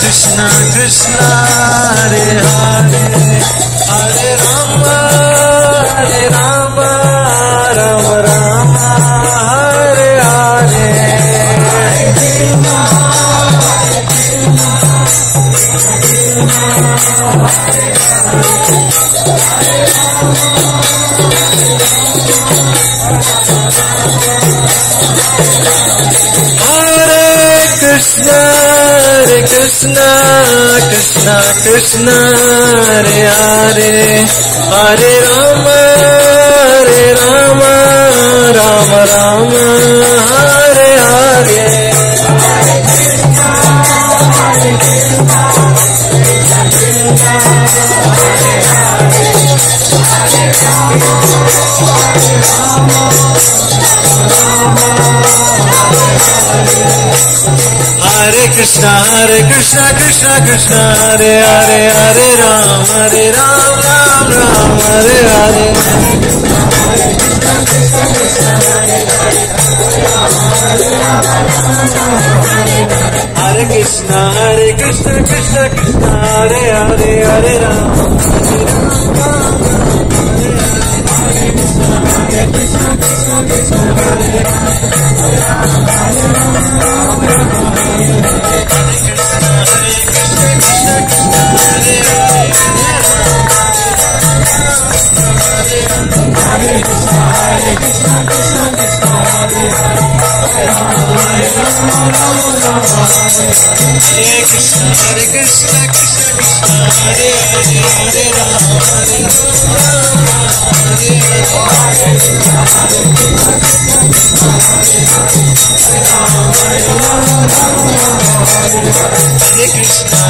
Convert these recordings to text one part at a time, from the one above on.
Krishna Krishna Hare Hare Hare Rama Rama Rama Hare Hare Krishna Krishna Krishna Hare Hare Hare Rama Rama Rama Hare Hare Hare Krishna Krishna Krishna Hare Hare Hare Ram Ram Ram Hare Hare Hare Krishna Krishna Krishna Hare Hare Hare Ram Hare Krishna Hare Hare Hare Rama Hare Krishna Hare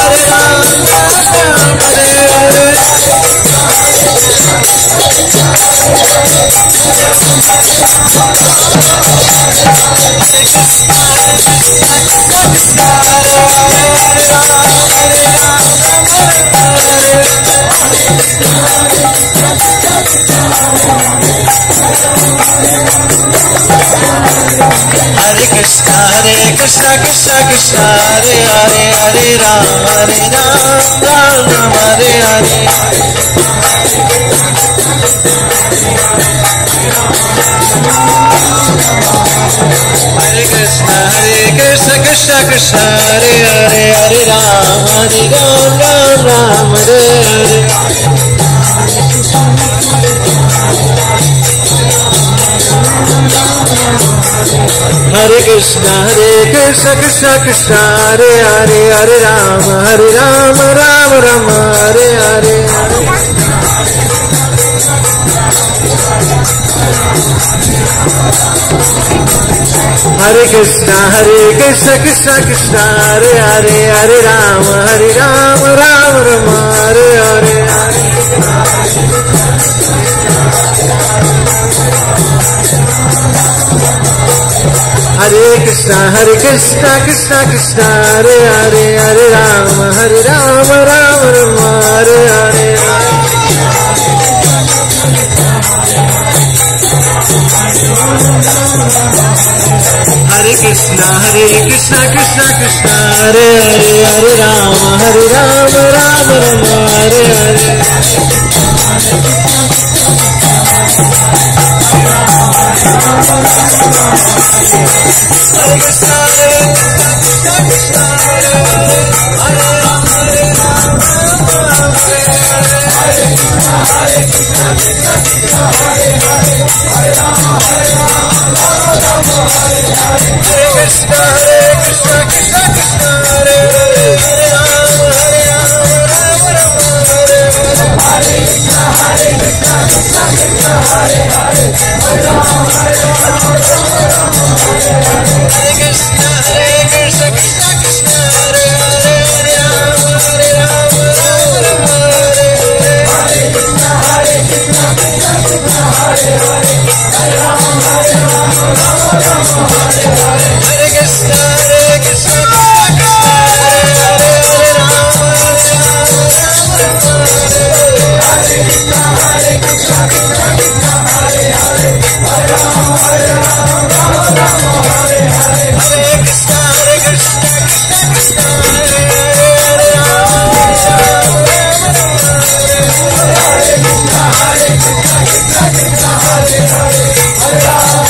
Rama Krishna Krishna Krishna Hare Hare Hare Ram Ram Ram Hare Hare Hare Krishna Krishna Krishna Hare Hare Hare Ram Ram Hare Hare Hare Krishna Krishna Krishna Hare Hare Hare Ram Ram Ram Hare Hare Hare Krishna Krishna Krishna Hare Hare Hare Ram Ram Ram Hare Hare Hare Krishna Krishna Krishna Hare Hare Hare Ram Ram Ram Hare Hare Hare Krishna Krishna Krishna Hare Hare Hare Ram Ram Hare Hare